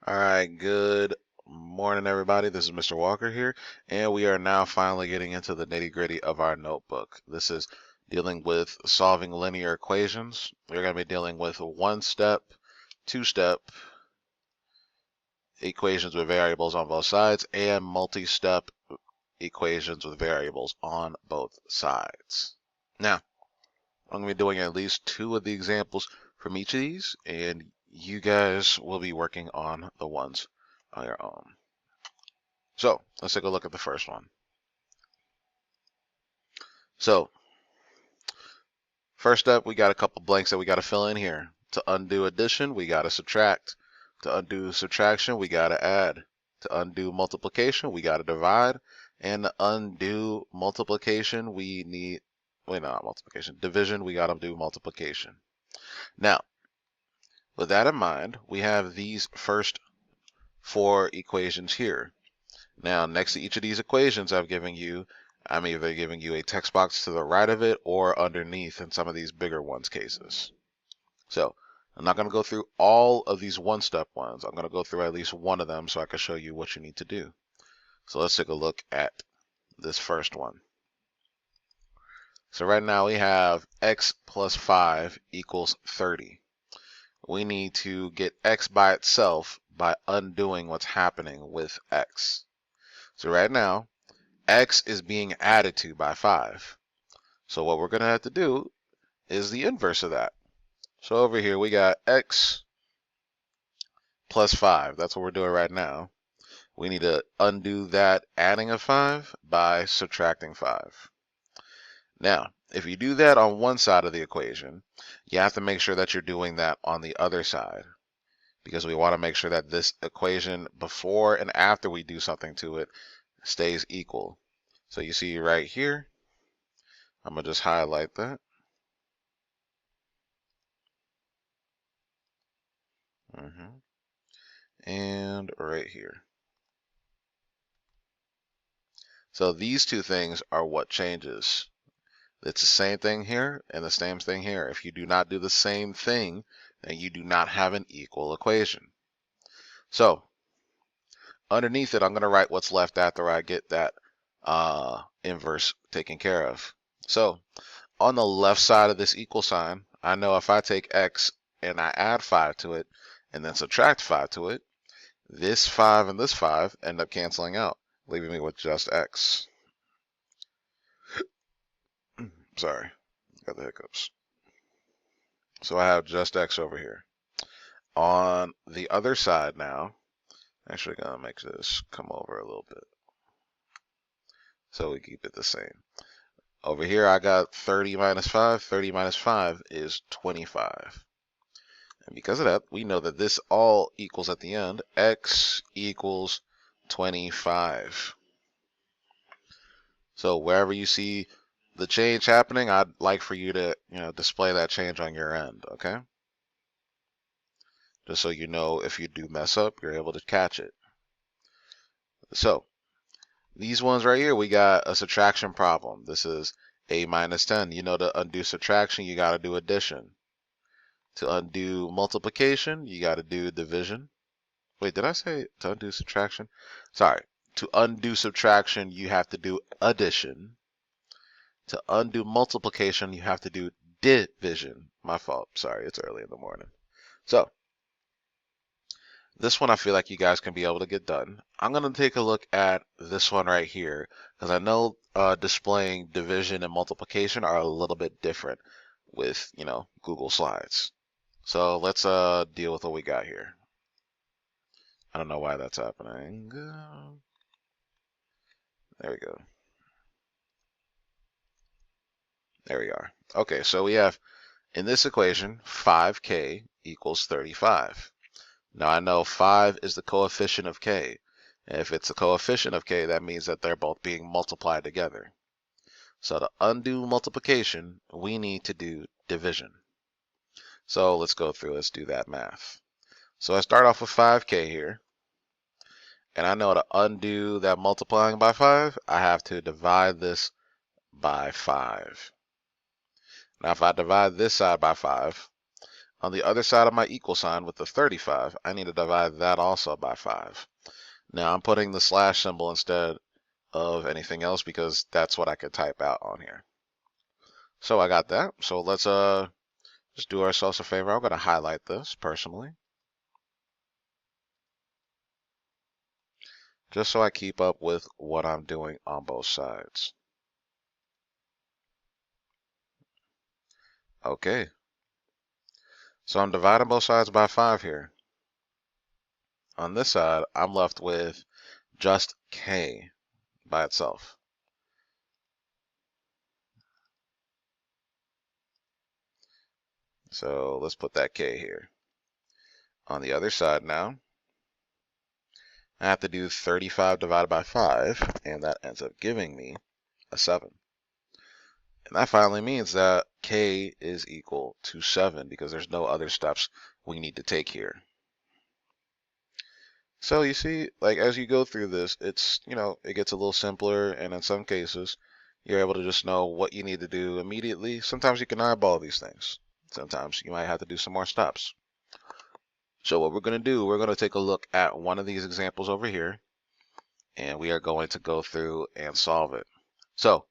All right, good morning, everybody. This is Mr. Walker here, and we are now finally getting into the nitty-gritty of our notebook. This is dealing with solving linear equations. We're going to be dealing with one-step, two-step equations with variables on both sides, and multi-step equations with variables on both sides. Now, I'm going to be doing at least 2 of the examples from each of these, and you guys will be working on the ones on your own. So let's take a look at the first one. So first up, we got a couple blanks that we got to fill in here. To undo addition, we got to subtract. To undo subtraction, we got to add. To undo multiplication, we got to divide. And to undo multiplication, we need, not multiplication, division, we got to do multiplication. Now, with that in mind, we have these first 4 equations here. Now, next to each of these equations I'm either giving you a text box to the right of it or underneath in some of these bigger ones cases. So I'm not going to go through all of these one-step ones. I'm going to go through at least one of them so I can show you what you need to do. So let's take a look at this first one. So right now we have x plus 5 equals 30. We need to get x by itself by undoing what's happening with x. So right now, x is being added to by 5. So what we're going to have to do is the inverse of that. So over here we got x plus 5. That's what we're doing right now. We need to undo that adding of 5 by subtracting 5. Now, if you do that on one side of the equation, you have to make sure that you're doing that on the other side, because we want to make sure that this equation before and after we do something to it stays equal. So you see right here, I'm going to just highlight that. And right here. So these two things are what changes. It's the same thing here and the same thing here. If you do not do the same thing, then you do not have an equal equation. So underneath it, I'm going to write what's left after I get that inverse taken care of. So on the left side of this equal sign, I know if I take x and I add 5 to it and then subtract 5 to it, this 5 and this 5 end up canceling out, leaving me with just x. Sorry, got the hiccups. So I have just x over here. On the other side now, actually gonna make this come over a little bit so we keep it the same. Over here I got 30 minus 5. 30 minus 5 is 25. And because of that, we know that this all equals at the end, x equals 25. So wherever you see the change happening, I'd like for you to, display that change on your end, okay? Just so you know if you do mess up, you're able to catch it. So these ones right here, we got a subtraction problem. This is a minus 10. You know, to undo subtraction, you got to do addition. To undo multiplication, you got to do division. Wait, did I say to undo subtraction? Sorry. To undo subtraction, you have to do addition. To undo multiplication, you have to do division. My fault. Sorry, it's early in the morning. So this one I feel like you guys can be able to get done. I'm going to take a look at this one right here because I know displaying division and multiplication are a little bit different with, Google Slides. So let's deal with what we got here. I don't know why that's happening. There we go. There we are. Okay, so we have in this equation 5k equals 35. Now I know 5 is the coefficient of k. And if it's a coefficient of k, that means that they're both being multiplied together. So to undo multiplication, we need to do division. So let's go through, let's do that math. So I start off with 5k here. And I know to undo that multiplying by 5, I have to divide this by 5. Now if I divide this side by 5, On the other side of my equal sign with the 35, I need to divide that also by 5. Now I'm putting the slash symbol instead of anything else because that's what I could type out on here. So I got that. So let's just do ourselves a favor. I'm going to highlight this personally, just so I keep up with what I'm doing on both sides. Okay. So I'm dividing both sides by 5 here. On this side, I'm left with just k by itself. So let's put that k here. On the other side now, I have to do 35 divided by 5, and that ends up giving me a 7. And that finally means that k is equal to 7 because there's no other steps we need to take here. So you see, like as you go through this, it's, it gets a little simpler, and in some cases, you're able to just know what you need to do immediately. Sometimes you can eyeball these things. Sometimes you might have to do some more steps. So what we're going to do, we're going to take a look at one of these examples over here, and we are going to go through and solve it. So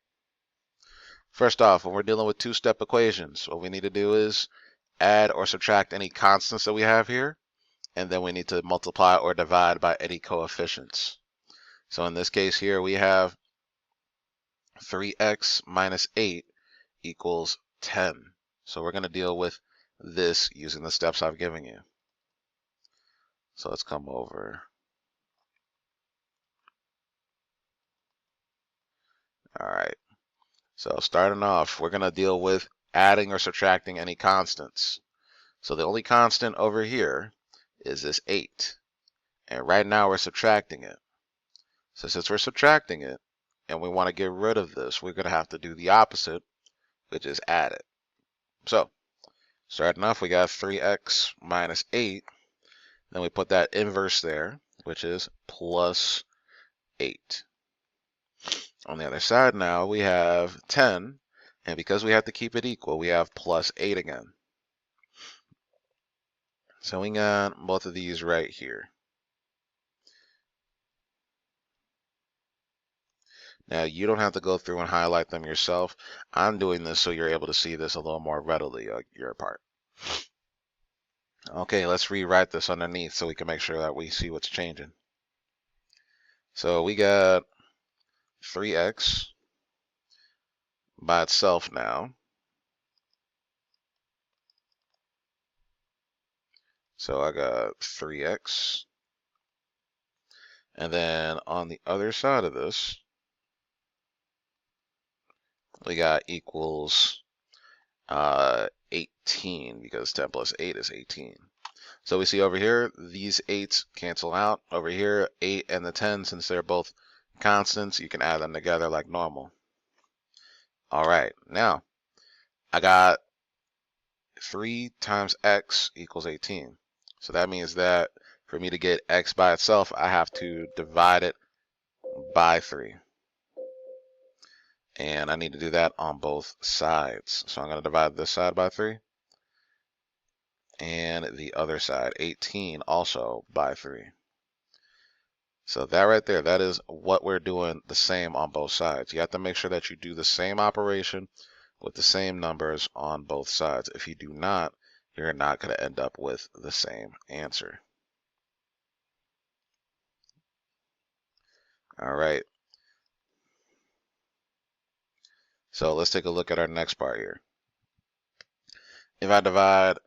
first off, when we're dealing with two-step equations, what we need to do is add or subtract any constants that we have here, and then we need to multiply or divide by any coefficients. So in this case here, we have 3x minus 8 equals 10. So we're going to deal with this using the steps I've given you. So let's come over. All right. So starting off, we're going to deal with adding or subtracting any constants. So the only constant over here is this 8. And right now we're subtracting it. So since we're subtracting it and we want to get rid of this, we're going to have to do the opposite, which is add it. So starting off, we got 3x minus 8. Then we put that inverse there, which is plus 8. On the other side now, we have 10. And because we have to keep it equal, we have plus 8 again. So we got both of these right here. Now, you don't have to go through and highlight them yourself. I'm doing this so you're able to see this a little more readily on your part. Okay, let's rewrite this underneath so we can make sure that we see what's changing. So we got 3x by itself now. So I got 3x. And then on the other side of this, we got equals 18, because 10 plus 8 is 18. So we see over here, these 8s cancel out. Over here, 8 and the 10, since they're both constants, you can add them together like normal. All right, now I got 3 times x equals 18. So that means that for me to get x by itself, I have to divide it by 3. And I need to do that on both sides. So I'm going to divide this side by 3. And the other side, 18, also by 3. So that right there, that is what we're doing the same on both sides. You have to make sure that you do the same operation with the same numbers on both sides. If you do not, you're not going to end up with the same answer. All right. So let's take a look at our next part here. If I divide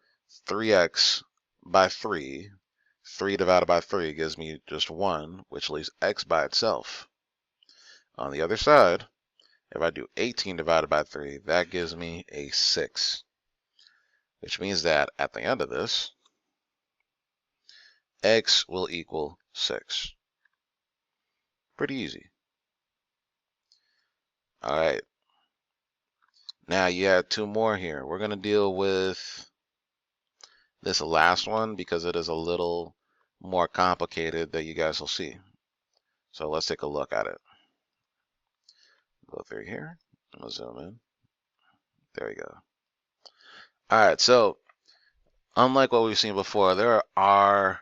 3x by 3, 3 divided by 3 gives me just 1, which leaves x by itself. On the other side, if I do 18 divided by 3, that gives me a 6, which means that at the end of this, x will equal 6. Pretty easy. All right. Now you have 2 more here. We're going to deal with this last one because it is a little more complicated that you guys will see. So let's take a look at it. Go through here. We'll zoom in. There we go. All right. So Unlike what we've seen before, there are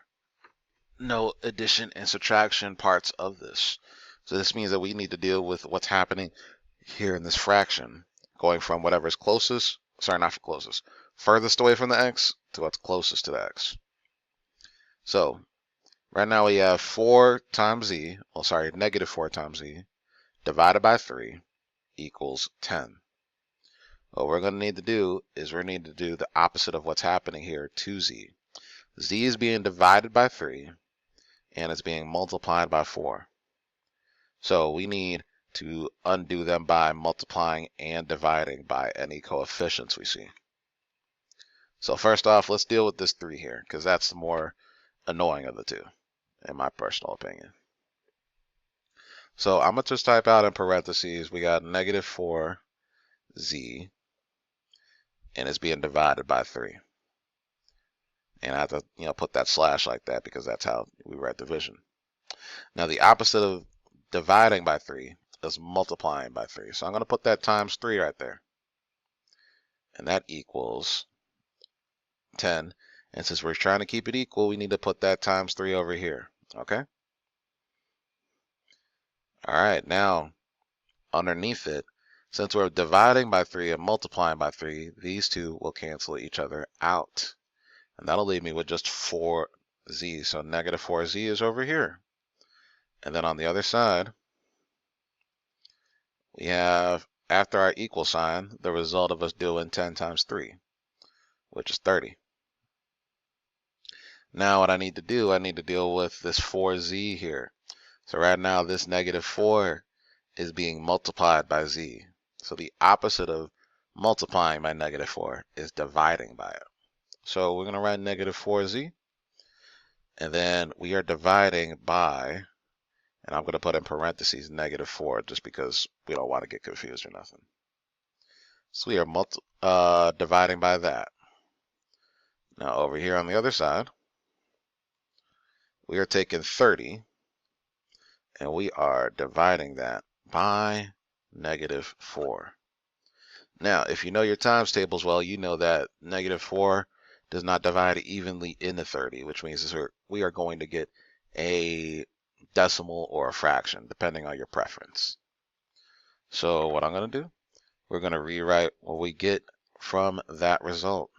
no addition and subtraction parts of this. So this means that we need to deal with what's happening here in this fraction, going from whatever's closest, sorry, not closest, furthest away from the x to what's closest to the x. So right now we have 4 times z, well, sorry, negative 4 times z, divided by 3 equals 10. What we're going to need to do is we need to do the opposite of what's happening here to z. Z is being divided by 3, and it's being multiplied by 4. So we need to undo them by multiplying and dividing by any coefficients we see. So first off, let's deal with this 3 here, because that's the more annoying of the two, in my personal opinion. So I'm going to just type out in parentheses, we got negative 4z, and it's being divided by 3. And I have to, put that slash like that because that's how we write division. Now the opposite of dividing by 3 is multiplying by 3. So I'm going to put that times 3 right there. And that equals 10. And since we're trying to keep it equal, we need to put that times 3 over here. Okay? All right, now underneath it, since we're dividing by 3 and multiplying by 3, these two will cancel each other out. And that'll leave me with just 4z. So negative 4z is over here. And then on the other side, we have, after our equal sign, the result of us doing 10 times 3, which is 30. Now what I need to do, I need to deal with this 4z here. So right now this negative 4 is being multiplied by z. So the opposite of multiplying by negative 4 is dividing by it. So we're going to write negative 4z. And then we are dividing by, and I'm going to put in parentheses negative 4 just because we don't want to get confused or nothing. So we are dividing by that. Now over here on the other side, we are taking 30 and we are dividing that by negative 4. Now, if you know your times tables well, you know that negative 4 does not divide evenly into 30, which means we are going to get a decimal or a fraction, depending on your preference. So what I'm going to do, we're going to rewrite what we get from that result.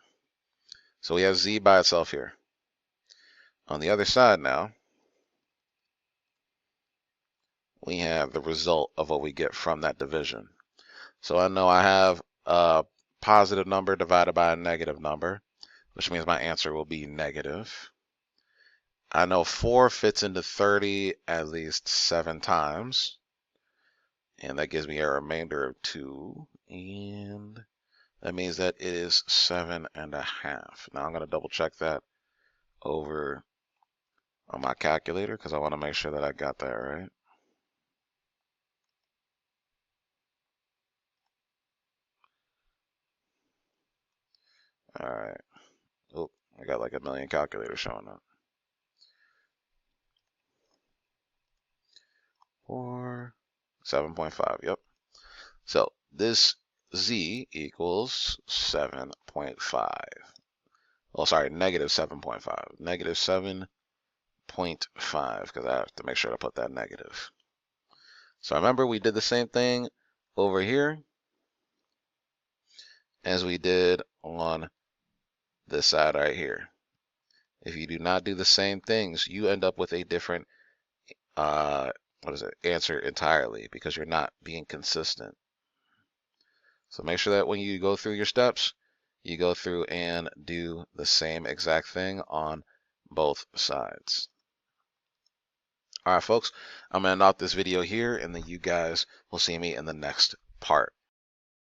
So we have z by itself here. On the other side now, we have the result of what we get from that division. So I know I have a positive number divided by a negative number, which means my answer will be negative. I know 4 fits into 30 at least 7 times, and that gives me a remainder of 2, and that means that it is 7.5. Now I'm going to double check that over on my calculator because I want to make sure that I got that right. All right. Oh, I got like a million calculators showing up. 7.5, yep. So this z equals 7.5. Well, sorry, negative 7.5. Negative 7.5, because I have to make sure to put that negative. So remember, we did the same thing over here as we did on this side right here. If you do not do the same things, you end up with a different answer entirely because you're not being consistent. So make sure that when you go through your steps, you go through and do the same exact thing on both sides. All right, folks, I'm going to end off this video here, and then you guys will see me in the next part.